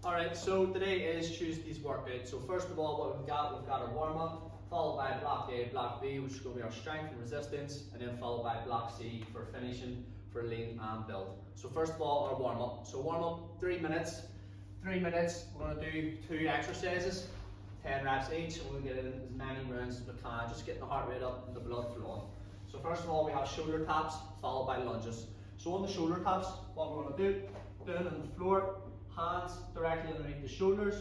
Alright, so today is Tuesday's workout. So first of all, what we've got our warm-up, followed by block A, block B, which is going to be our strength and resistance, and then followed by block C for finishing, for lean and build. So first of all, our warm-up. So warm-up, 3 minutes. 3 minutes, we're going to do 2 exercises, 10 reps each, and we'll get in as many rounds as we can, just getting the heart rate up and the blood flowing. So first of all, we have shoulder taps, followed by lunges. So on the shoulder taps, what we're going to do, down on the floor, hands directly underneath the shoulders,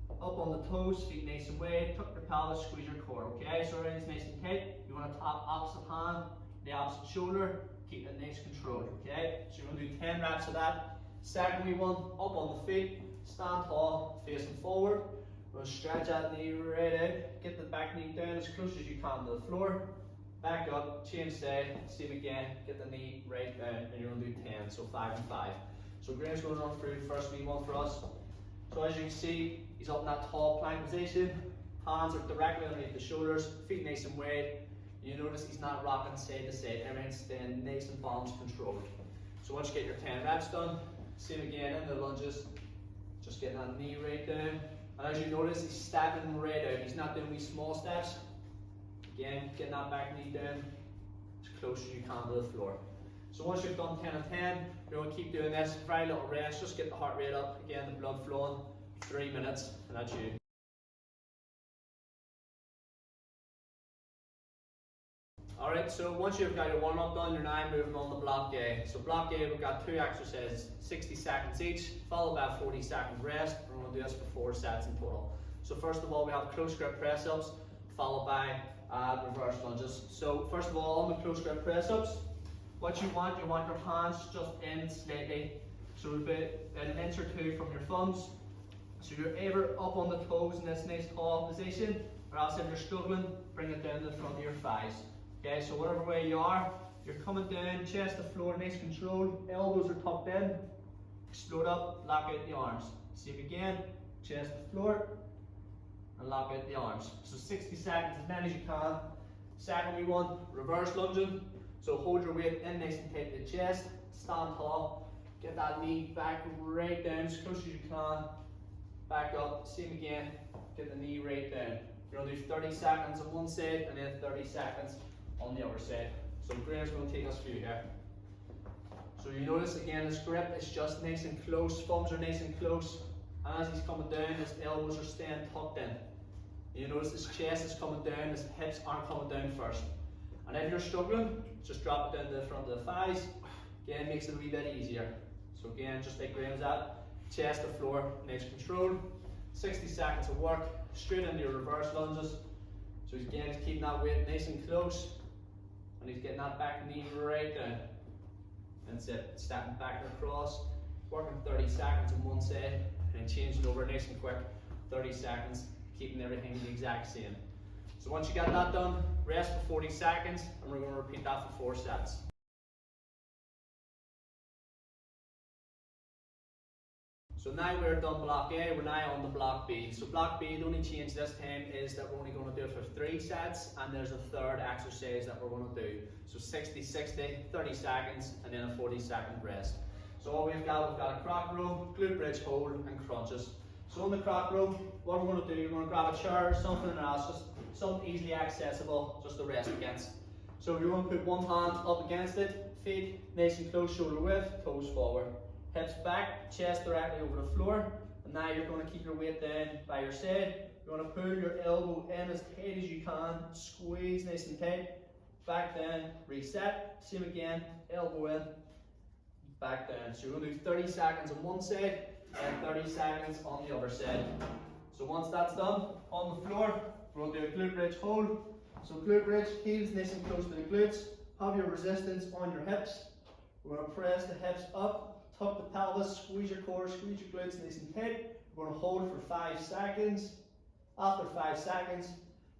up on the toes, feet nice and wide, tuck your pelvis, squeeze your core, okay? So everything's nice and tight. You want to tap opposite hand, the opposite shoulder, keep it nice controlled, okay? So you're going to do 10 reps of that. Second wee one, up on the feet, stand tall, facing forward. We're going to stretch that knee right out, get the back knee down as close as you can to the floor. Back up, change side, same again, get the knee right down, and you're going to do 10, so 5 and 5. So Graham's going to run through the first wee one for us. So as you can see, he's up in that tall plank position. Hands are directly underneath the shoulders, feet nice and wide. You notice he's not rocking side to side, everything's staying nice and balance controlled. So once you get your 10 reps done, same again in the lunges, just getting that knee right down. And as you notice, he's stepping right out. He's not doing wee small steps. Again, getting that back knee down as close as you can to the floor. So once you've done 10 and 10, you're going to keep doing this, very little rest, just get the heart rate up, again the blood flowing, 3 minutes, and that's you. Alright, so once you've got your warm up done, you're now moving on to block A. So block A, we've got 2 exercises, 60 seconds each, followed by a 40-second rest. We're going to do this for 4 sets in total. So first of all, we have close grip press ups, followed by reverse lunges. So first of all, on the close grip press ups, what you want your hands just in slightly, so about an inch or 2 from your thumbs. So you're either up on the toes in this nice tall position, or else if you're struggling, bring it down to the front of your thighs. Okay, so whatever way you are, you're coming down, chest to floor, nice control, elbows are tucked in, explode up, lock out the arms. Same again, chest to floor, and lock out the arms. So 60 seconds, as many as you can. Second wee one, reverse lunging. So hold your weight in nice and tight to the chest, stand tall, get that knee back right down as close as you can, back up, same again, get the knee right down. You're going to do 30 seconds on one side and then 30 seconds on the other side. So Graham's going to take us through here. So you notice again his grip is just nice and close, thumbs are nice and close, and as he's coming down, his elbows are staying tucked in. You notice his chest is coming down, his hips aren't coming down first. And if you're struggling, just drop it down to the front of the thighs. Again, makes it a wee bit easier. So again, just like Graham's at, chest to floor, nice control. 60 seconds of work, straight into your reverse lunges. So again, he's keeping that weight nice and close, and he's getting that back knee right down. That's it, stepping back and across, working 30 seconds on one side, and changing over nice and quick, 30 seconds, keeping everything the exact same. So once you got that done, rest for 40 seconds, and we're going to repeat that for 4 sets. So now we're done block A, we're now on the block B. So block B, the only change this time is that we're only going to do it for 3 sets, and there's a third exercise that we're going to do. So 60, 60, 30 seconds, and then a 40-second rest. So all we've got a croc row, glute bridge hold, and crunches. So on the croc row, what we're going to do, you're going to grab a chair or something else, just something easily accessible, just to rest against. So you're going to put one hand up against it, feet nice and close, shoulder width, toes forward. Hips back, chest directly over the floor, and now you're going to keep your weight down by your side. You're going to pull your elbow in as tight as you can, squeeze nice and tight, back down, reset, same again, elbow in, back down. So you're going to do 30 seconds on one side, and 30 seconds on the other side. So once that's done, on the floor, we're going to do a glute bridge hold. So glute bridge, heels nice and close to the glutes, have your resistance on your hips. We're going to press the hips up, tuck the pelvis, squeeze your core, squeeze your glutes nice and tight. We're going to hold for 5 seconds. After 5 seconds,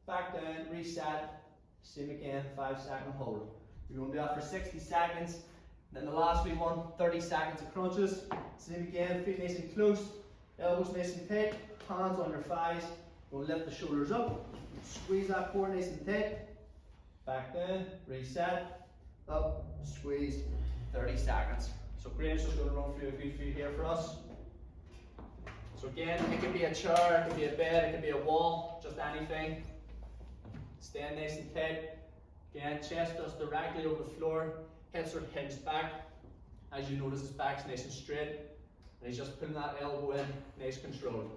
back down, reset, same again, 5-second hold. We're going to do that for 60 seconds. Then the last wee one, 30 seconds of crunches. Same again, feet nice and close, elbows nice and tight, hands on your thighs. We'll lift the shoulders up, squeeze that core nice and tight, back down, reset, up, squeeze, 30 seconds. So Graham's just going to run through a good few here for us. So again, it could be a chair, it could be a bed, it could be a wall, just anything. Staying nice and tight. Again, chest just directly over the floor, hips are hinged back. As you notice, his back's nice and straight, and he's just putting that elbow in, nice controlled.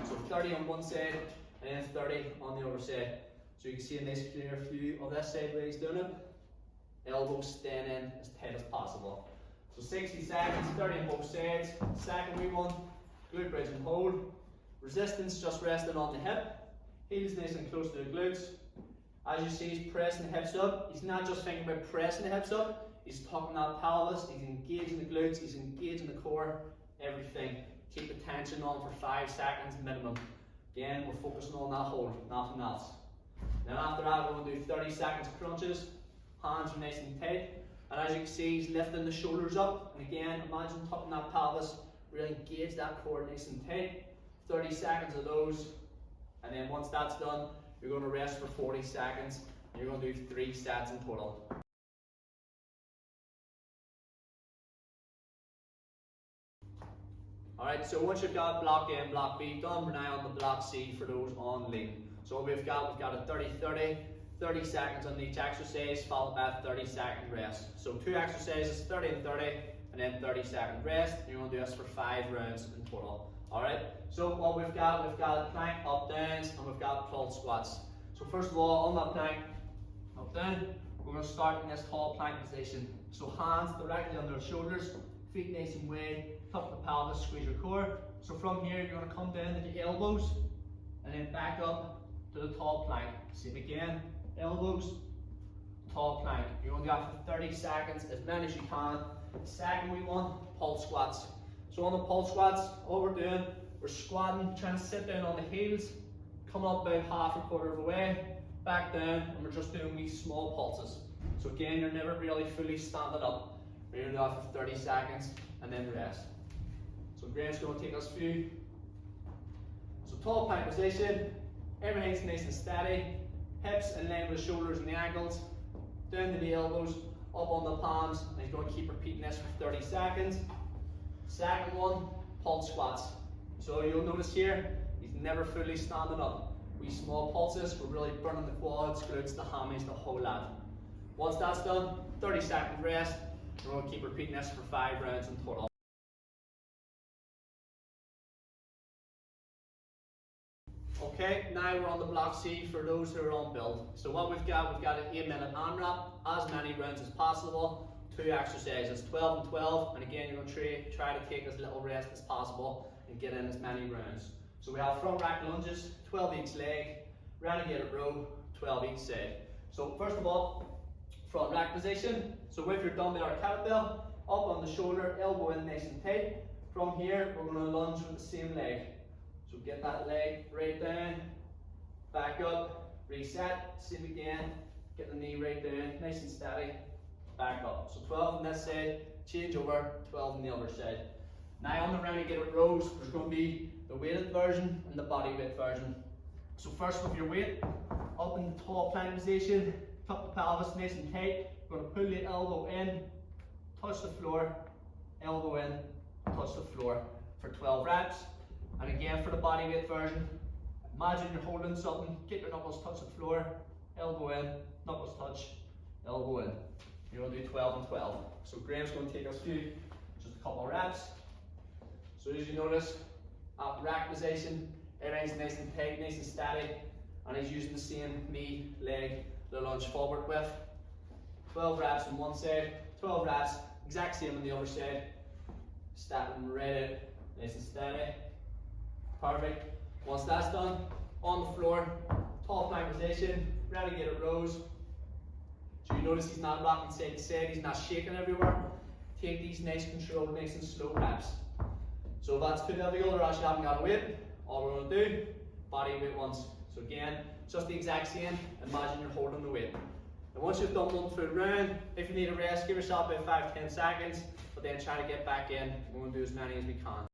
So 30 on one side, and then 30 on the other side. So you can see a nice clear view of this side where he's doing it. Elbows staying in as tight as possible. So 60 seconds, 30 on both sides. Second wee one, glute bridge and hold. Resistance just resting on the hip. Heels nice and close to the glutes. As you see, he's pressing the hips up. He's not just thinking about pressing the hips up, he's tucking that pelvis, he's engaging the glutes, he's engaging the core, everything. Keep the tension on for 5 seconds minimum. Again, we're focusing on that hold, nothing else. Then after that, we're going to do 30 seconds of crunches. Hands are nice and tight. And as you can see, he's lifting the shoulders up. And again, imagine tucking that pelvis, really engage that core nice and tight. 30 seconds of those. And then once that's done, you're going to rest for 40 seconds. And you're going to do 3 sets in total. Alright, so once you've got block A and block B done, we're now on the block C for those on lean. So what we've got a 30-30, 30 seconds on each exercise, followed by a 30-second rest. So 2 exercises, 30 and 30, and then 30-second rest. You're going to do this for 5 rounds in total. Alright, so what we've got a plank, up, downs, and we've got pull squats. So first of all, on that plank, up, down, we're going to start in this tall plank position. So hands directly under the shoulders, feet nice and wide, tuck the pelvis, squeeze your core. So from here, you're going to come down to the elbows, and then back up to the tall plank. Same again, elbows, tall plank. You're going to go for 30 seconds, as many as you can. Second we want pull squats. So on the pull squats, all we're doing, we're squatting, trying to sit down on the heels, coming up about half a quarter of the way, back down, and we're just doing these small pulses. So again, you're never really fully standing up. We're going to go for 30 seconds and then rest. So Graham's going to take us through. So tall plank position, everything's nice and steady, hips in line with the shoulders and the ankles, down to the elbows, up on the palms, and he's going to keep repeating this for 30 seconds. Second one, pull squats. So you'll notice here, he's never fully standing up. We small pulses, we're really burning the quads, glutes, the hammies, the whole lot. Once that's done, 30-second rest. We're going to keep repeating this for 5 rounds in total. Okay, now we're on the block C for those who are on build. So what we've got an 8-minute AMRAP, as many rounds as possible, 2 exercises, 12 and 12, and again you're going to try to take as little rest as possible and get in as many rounds. So we have front rack lunges, 12 each leg, renegade row, 12 each side. So first of all, front rack position. So with your dumbbell or kettlebell, up on the shoulder, elbow in nice and tight. From here, we're going to lunge with the same leg. So get that leg right down, back up, reset, same again, get the knee right down, nice and steady, back up. So 12 on this side, change over, 12 on the other side. Now on the renegade rows, there's going to be the weighted version and the body weight version. So first with your weight, up in the tall plank position, tuck the pelvis nice and tight. We're going to pull the elbow in, touch the floor, elbow in, touch the floor for 12 reps. And again for the body weight version, imagine you're holding something, get your knuckles touch the floor, elbow in, knuckles touch, elbow in. You're going to do 12 and 12. So Graham's going to take us through just a couple of reps. So as you notice, at rack position, everything's nice and tight, nice and steady, and he's using the same knee, leg, the lunge forward with. 12 reps on one side, 12 reps, exact same on the other side. Stepping right out, nice and steady. Perfect. Once that's done, on the floor, tall plank position, renegade rows. So you notice he's not rocking side to side, he's not shaking everywhere. Take these nice controlled, nice and slow reps. So if that's too difficult or else you haven't got a weight, all we're going to do, body weight once. So again, just the exact same, imagine you're holding the weight. And once you've done one full round, if you need a rest, give yourself about 5-10 seconds, but then try to get back in. We're going to do as many as we can.